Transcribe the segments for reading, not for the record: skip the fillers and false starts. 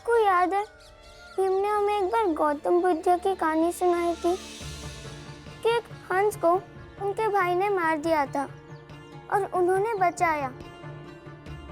आपको याद है भीम ने हमें एक बार गौतम बुद्ध की कहानी सुनाई थी कि एक हंस को उनके भाई ने मार दिया था और उन्होंने बचाया,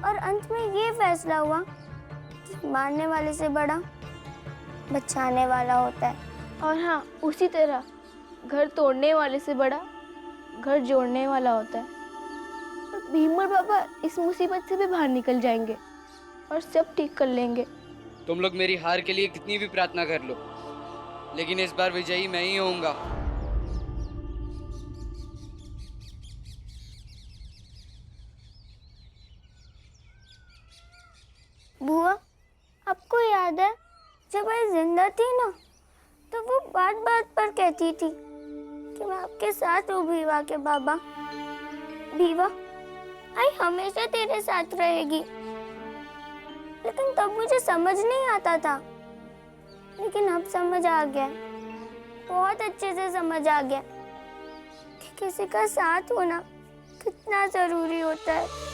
और अंत में ये फैसला हुआ कि मारने वाले से बड़ा बचाने वाला होता है। और हाँ, उसी तरह घर तोड़ने वाले से बड़ा घर जोड़ने वाला होता है। और भीम और बाबा इस मुसीबत से भी बाहर निकल जाएंगे और सब ठीक कर लेंगे। तुम लोग मेरी हार के लिए कितनी भी प्रार्थना कर लो, लेकिन इस बार विजयी मैं ही होऊंगा। बुआ, आपको याद है जब मैं जिंदा थी ना, तो वो बात बात पर कहती थी कि मैं आपके साथ हूँ भीवा के बाबा। भीवा, आई हमेशा तेरे साथ रहेगी। लेकिन तब मुझे समझ नहीं आता था, लेकिन अब समझ आ गया, बहुत अच्छे से समझ आ गया कि किसी का साथ होना कितना जरूरी होता है।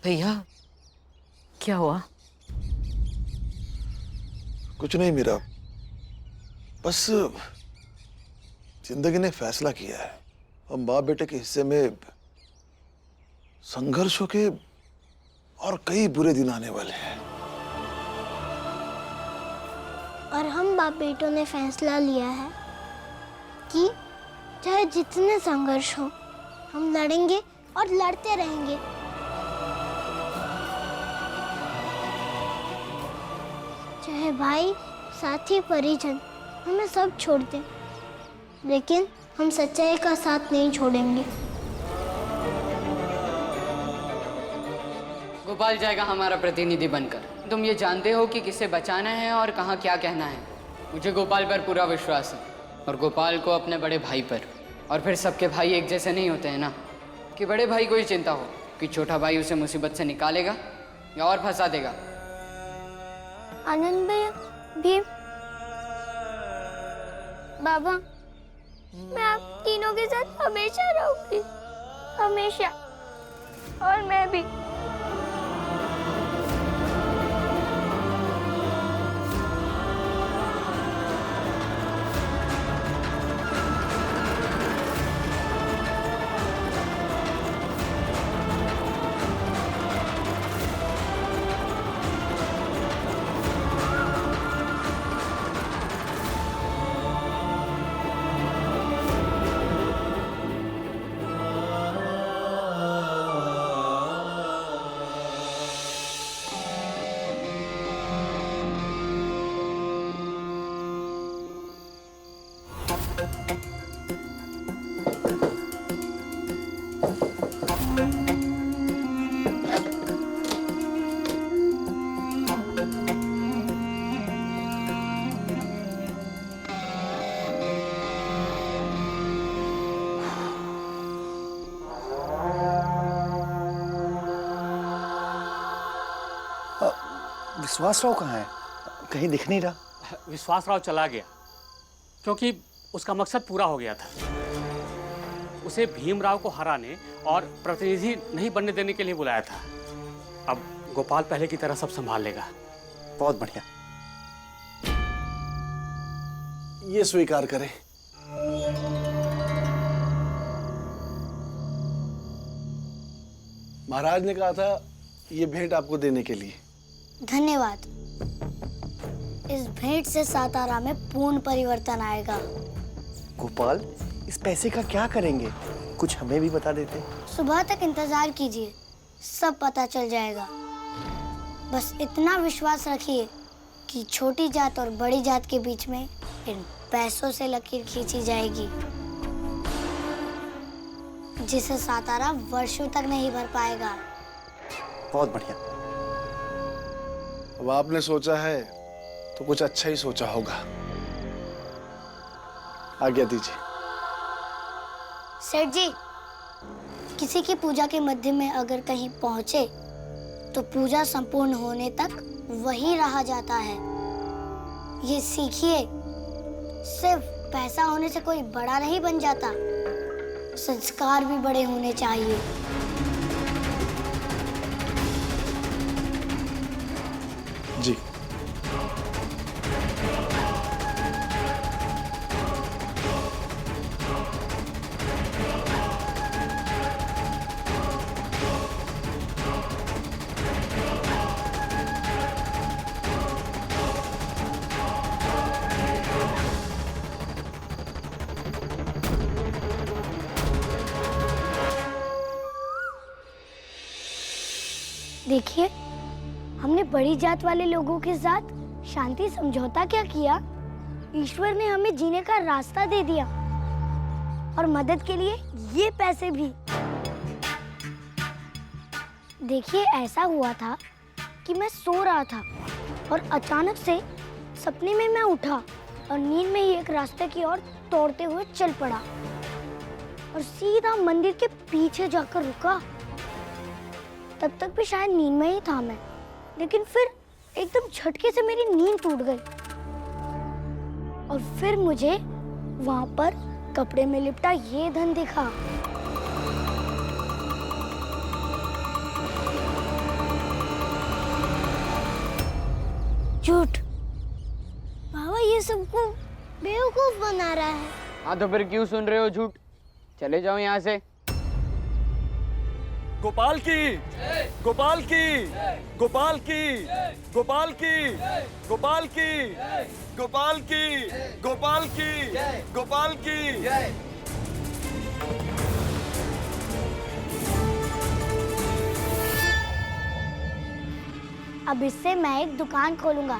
भैया, क्या हुआ? कुछ नहीं मीरा, बस जिंदगी ने फैसला किया है। हम बाप बेटे के हिस्से में संघर्षों के और कई बुरे दिन आने वाले हैं। और हम बाप बेटों ने फैसला लिया है कि चाहे जितने संघर्ष हो, हम लड़ेंगे और लड़ते रहेंगे। चाहे भाई, साथी, परिजन हमें सब छोड़ दें, लेकिन हम सच्चाई का साथ नहीं छोड़ेंगे। गोपाल जाएगा हमारा प्रतिनिधि बनकर। तुम ये जानते हो कि किसे बचाना है और कहाँ क्या कहना है। मुझे गोपाल पर पूरा विश्वास है, और गोपाल को अपने बड़े भाई पर। और फिर सबके भाई एक जैसे नहीं होते हैं ना, कि बड़े भाई को ही चिंता हो कि छोटा भाई उसे मुसीबत से निकालेगा या और फंसा देगा। आनंद भैया, भीम, बाबा, मैं आप तीनों के साथ हमेशा रहूंगी, हमेशा। और मैं भी। विश्वासराव कहाँ है? कहीं दिख नहीं रहा। विश्वासराव चला गया क्योंकि उसका मकसद पूरा हो गया था। उसे भीमराव को हराने और प्रतिनिधि नहीं बनने देने के लिए बुलाया था। अब गोपाल पहले की तरह सब संभाल लेगा। बहुत बढ़िया। ये स्वीकार करें, महाराज ने कहा था ये भेंट आपको देने के लिए। धन्यवाद। इस भेंट से सातारा में पूर्ण परिवर्तन आएगा। गोपाल, इस पैसे का क्या करेंगे? कुछ हमें भी बता देते। सुबह तक इंतजार कीजिए, सब पता चल जाएगा। बस इतना विश्वास रखिए कि छोटी जात और बड़ी जात के बीच में इन पैसों से लकीर खींची जाएगी। जिसे सातारा वर्षों तक नहीं भर पाएगा। बहुत बढ़िया। अब आपने सोचा है तो कुछ अच्छा ही सोचा होगा। आज्ञा दीजिए। सेठ जी, किसी की पूजा के मध्य में अगर कहीं पहुंचे तो पूजा संपूर्ण होने तक वही रहा जाता है। ये सीखिए, सिर्फ पैसा होने से कोई बड़ा नहीं बन जाता, संस्कार भी बड़े होने चाहिए। जी। देखिए, हमने बड़ी जात वाले लोगों के साथ शांति समझौता क्या किया। ईश्वर ने हमें जीने का रास्ता दे दिया और मदद के लिए ये पैसे भी। देखिए, ऐसा हुआ था कि मैं सो रहा था और अचानक से सपने में मैं उठा और नींद में ही एक रास्ते की ओर दौड़ते हुए चल पड़ा और सीधा मंदिर के पीछे जाकर रुका। तब तक भी शायद नींद में ही था मैं, लेकिन फिर एकदम झटके से मेरी नींद टूट गई और फिर मुझे वहां पर कपड़े में लिपटा ये धन दिखा। झूठ। बाबा ये सबको बेवकूफ बना रहा है। हाँ तो फिर क्यों सुन रहे हो झूठ? चले जाओ यहाँ से। गोपाल की, गोपाल की, गोपाल की, गोपाल की, गोपाल की, गोपाल की, गोपाल की, गोपाल की। अब इससे मैं एक दुकान खोलूंगा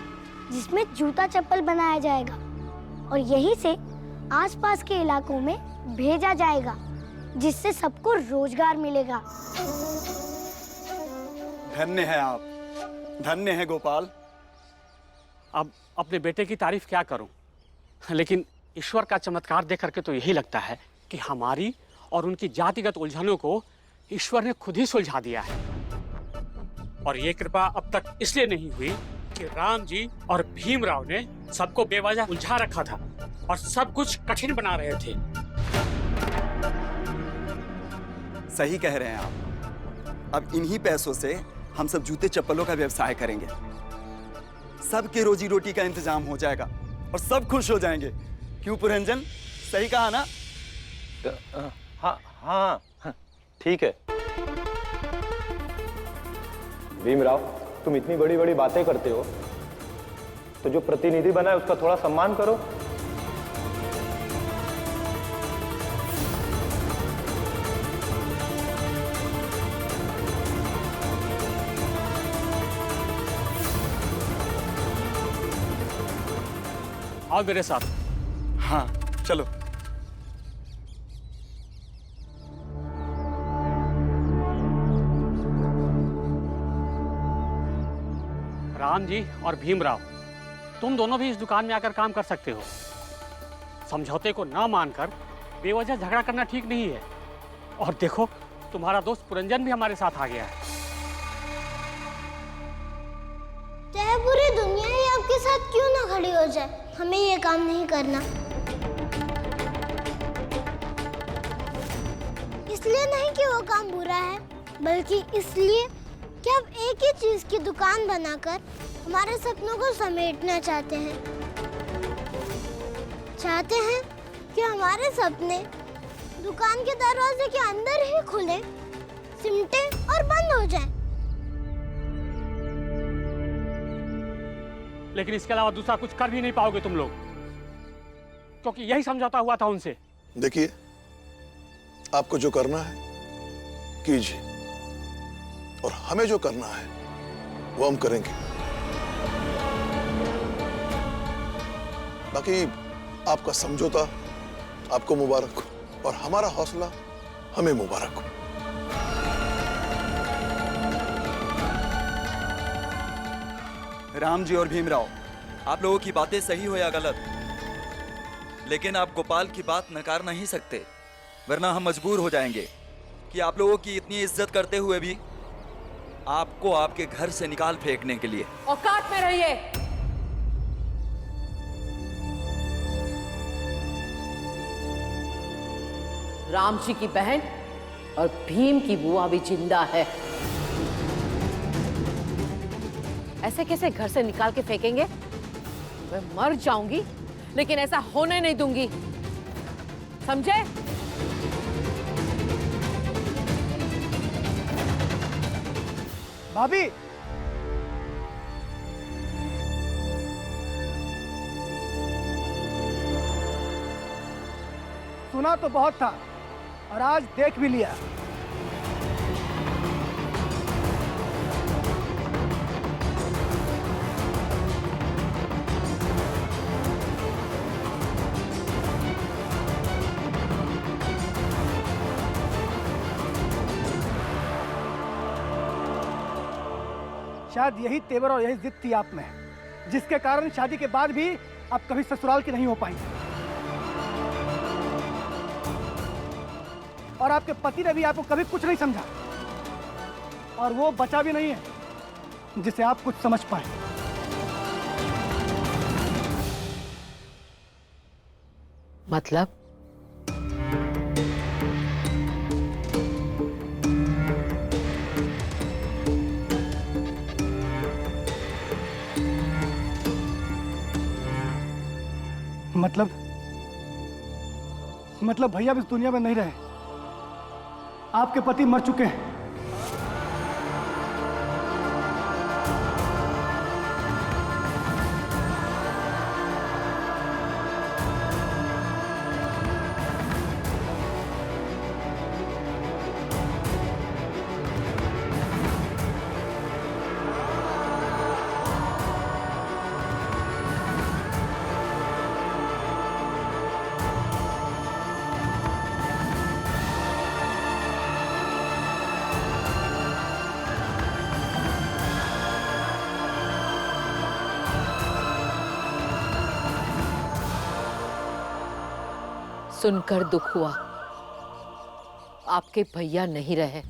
जिसमें जूता चप्पल बनाया जाएगा और यहीं से आसपास के इलाकों में भेजा जाएगा, जिससे सबको रोजगार मिलेगा। धन्य है आप, धन्य है गोपाल। अब अपने बेटे की तारीफ क्या करूं, लेकिन ईश्वर का चमत्कार देख करके तो यही लगता है कि हमारी और उनकी जातिगत उलझनों को ईश्वर ने खुद ही सुलझा दिया है। और ये कृपा अब तक इसलिए नहीं हुई कि राम जी और भीमराव ने सबको बेवजह उलझा रखा था और सब कुछ कठिन बना रहे थे। सही कह रहे हैं आप। अब इन्हीं पैसों से हम सब जूते चप्पलों का व्यवसाय करेंगे। सबके रोजी रोटी का इंतजाम हो जाएगा और सब खुश हो जाएंगे। क्यों पुरंजन, सही कहा ना? हाँ हाँ ठीक है। भीमराव, तुम इतनी बड़ी बड़ी बातें करते हो तो जो प्रतिनिधि बना है उसका थोड़ा सम्मान करो। आओ मेरे साथ। हाँ चलो। राम जी और भीमराव, तुम दोनों भी इस दुकान में आकर काम कर सकते हो। समझौते को ना मानकर बेवजह झगड़ा करना ठीक नहीं है। और देखो, तुम्हारा दोस्त पुरंजन भी हमारे साथ आ गया है। चाहे पूरी दुनिया ही आपके साथ क्यों ना खड़ी हो जाए, हमें ये काम नहीं करना। इसलिए नहीं कि वो काम बुरा है, बल्कि इसलिए कि आप एक ही चीज की दुकान बनाकर हमारे सपनों को समेटना चाहते हैं। चाहते हैं कि हमारे सपने दुकान के दरवाजे के अंदर ही खुले, सिमटे और बंद हो जाएं। लेकिन इसके अलावा दूसरा कुछ कर भी नहीं पाओगे तुम लोग, क्योंकि यही समझौता हुआ था उनसे। देखिए, आपको जो करना है कीजिए, और हमें जो करना है वो हम करेंगे। बाकी आपका समझौता आपको मुबारक हो, और हमारा हौसला हमें मुबारक हो। राम जी और भीमराव, आप लोगों की बातें सही हो या गलत, लेकिन आप गोपाल की बात नकार नहीं सकते, वरना हम मजबूर हो जाएंगे कि आप लोगों की इतनी इज्जत करते हुए भी आपको आपके घर से निकाल फेंकने के लिए। औकात में रहिए। राम जी की बहन और भीम की बुआ भी जिंदा है। ऐसे कैसे घर से निकाल के फेंकेंगे? मैं मर जाऊंगी लेकिन ऐसा होने नहीं दूंगी, समझे? भाभी, सुना तो बहुत था और आज देख भी लिया। शायद यही तेवर और यही जिद थी आप में, जिसके कारण शादी के बाद भी आप कभी ससुराल की नहीं हो पाई। और आपके पति ने भी आपको कभी कुछ नहीं समझा, और वो बचा भी नहीं है जिसे आप कुछ समझ पाए। मतलब? मतलब भैया इस दुनिया में नहीं रहे, आपके पति मर चुके हैं। सुनकर दुख हुआ, आपके भैया नहीं रहे,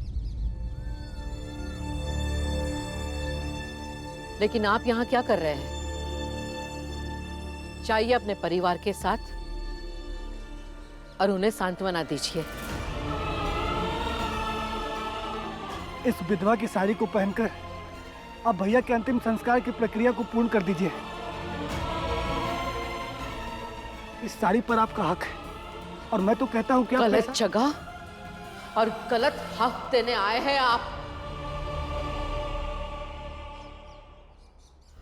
लेकिन आप यहाँ क्या कर रहे हैं? जाइए अपने परिवार के साथ और उन्हें सांत्वना दीजिए। इस विधवा की साड़ी को पहनकर अब भैया के अंतिम संस्कार की प्रक्रिया को पूर्ण कर दीजिए। इस साड़ी पर आपका हक है, और मैं तो कहता हूं कि आप गलत जगह और गलत हक देने आए हैं आप।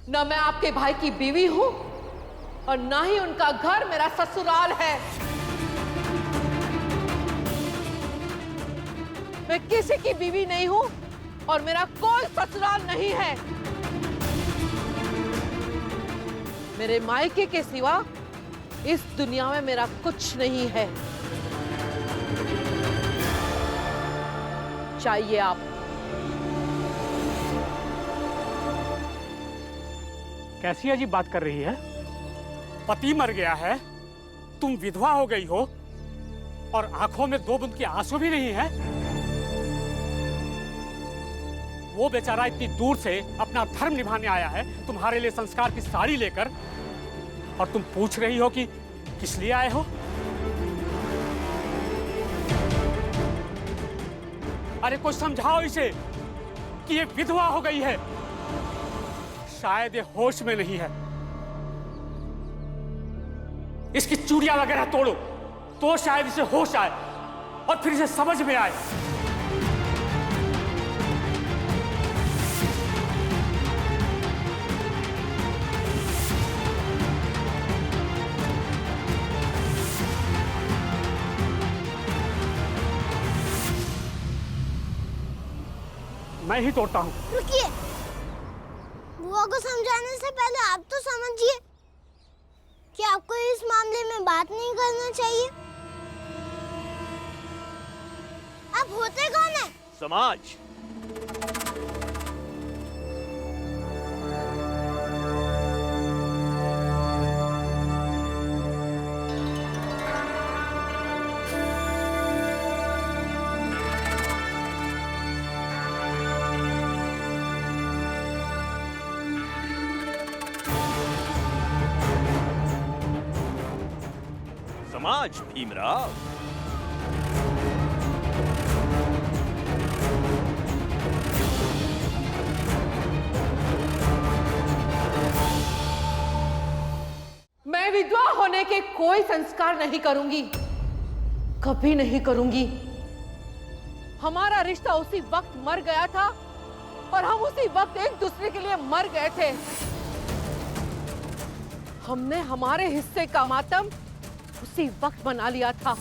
न मैं आपके भाई की बीवी हूं और ना ही उनका घर मेरा ससुराल है। मैं किसी की बीवी नहीं हूं और मेरा कोई ससुराल नहीं है। मेरे मायके के सिवा इस दुनिया में मेरा कुछ नहीं है। चाहिए आप। कैसी अजीब बात कर रही है? पति मर गया है, तुम विधवा हो गई हो और आंखों में 2 बूंद के आंसू भी नहीं है। वो बेचारा इतनी दूर से अपना धर्म निभाने आया है तुम्हारे लिए संस्कार की साड़ी लेकर, और तुम पूछ रही हो कि किस लिए आए हो? अरे कुछ समझाओ इसे कि ये विधवा हो गई है, शायद ये होश में नहीं है। इसकी चूड़ियां वगैरह तोड़ो तो शायद इसे होश आए और फिर इसे समझ में आए। मैं ही तोड़ता हूं। रुकिए, बुआ को समझाने से पहले आप तो समझिए कि आपको इस मामले में बात नहीं करना चाहिए। आप होते कौन है? समाज। समाज भीमराव। मैं विधवा होने के कोई संस्कार नहीं करूंगी, कभी नहीं करूंगी। हमारा रिश्ता उसी वक्त मर गया था और हम उसी वक्त एक दूसरे के लिए मर गए थे। हमने हमारे हिस्से का मातम उसी वक्त मना लिया था।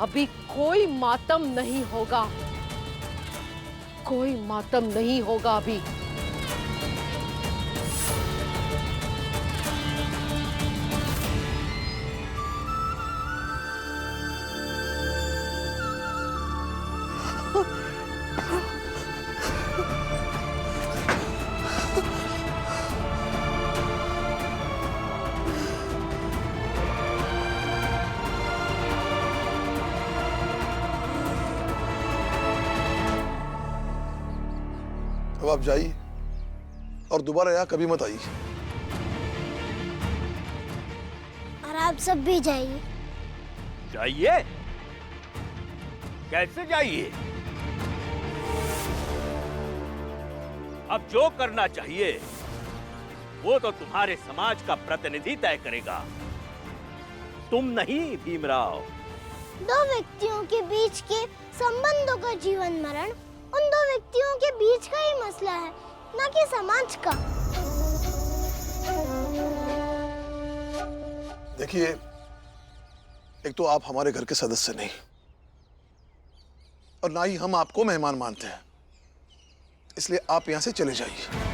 अभी कोई मातम नहीं होगा, कोई मातम नहीं होगा अभी। अब आप जाइए और दोबारा यहाँ कभी मत आइए। और आप सब भी जाइए। जाइए? कैसे जाइए? अब जो करना चाहिए वो तो तुम्हारे समाज का प्रतिनिधि तय करेगा, तुम नहीं भीमराव। दो व्यक्तियों के बीच के संबंधों का जीवन मरण उन दो व्यक्तियों के बीच का ही मसला है, न कि समाज का। देखिए, एक तो आप हमारे घर के सदस्य नहीं और ना ही हम आपको मेहमान मानते हैं, इसलिए आप यहां से चले जाइए।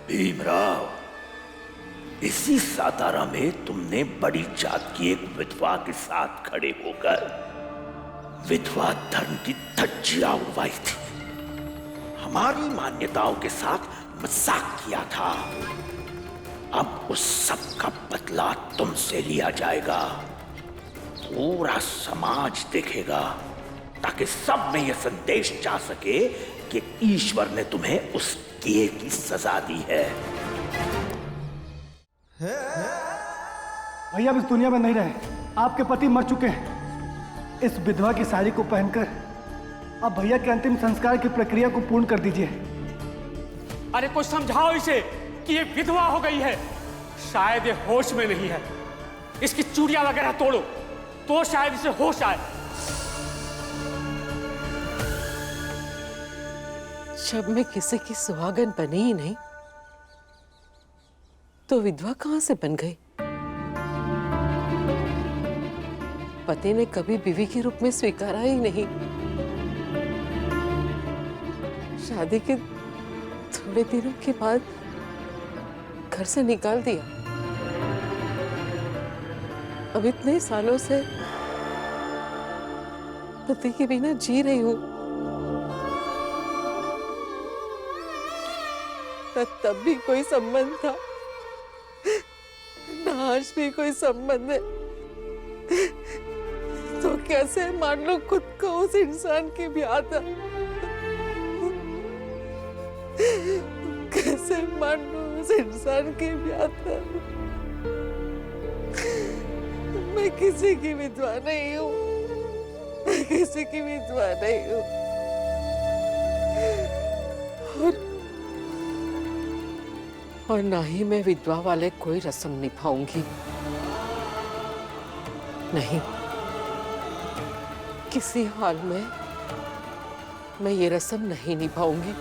भीमराव, इसी सातारा में तुमने बड़ी जात की एक विधवा के साथ खड़े होकर विधवा धर्म की धज्जियां उड़वाई थी, हमारी मान्यताओं के साथ मजाक किया था। अब उस सब का बदला तुमसे लिया जाएगा, पूरा समाज देखेगा, ताकि सब में यह संदेश जा सके कि ईश्वर ने तुम्हें उस किए की सजा दी है। भैया अब इस दुनिया में नहीं रहे, आपके पति मर चुके हैं। इस विधवा की साड़ी को पहनकर अब भैया के अंतिम संस्कार की प्रक्रिया को पूर्ण कर दीजिए। अरे कुछ समझाओ इसे कि ये विधवा हो गई है, शायद ये होश में नहीं है। इसकी चूड़ियां वगैरह तोड़ो तो शायद इसे होश आए। जब मैं किसी की सुहागन बनी ही नहीं तो विधवा कहां से बन गई? पति ने कभी बीवी के रूप में स्वीकारा ही नहीं। शादी के थोड़े दिनों के बाद घर से निकाल दिया। अब इतने सालों से पति के बिना जी रही हूं। तब भी कोई संबंध था, ना आज भी कोई संबंध है। तो कैसे मान लो खुद को उस इंसान की ब्याह था? कैसे मान लो उस इंसान की ब्याह था? मैं किसी की विधवा नहीं हूँ, मैं किसी की विधवा नहीं हूँ। और ना ही मैं विधवा वाले कोई रस्म निभाऊंगी। नहीं, किसी हाल में मैं ये रस्म नहीं निभाऊंगी।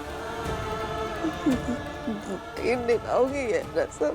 नहीं निभाऊंगी ये रस्म।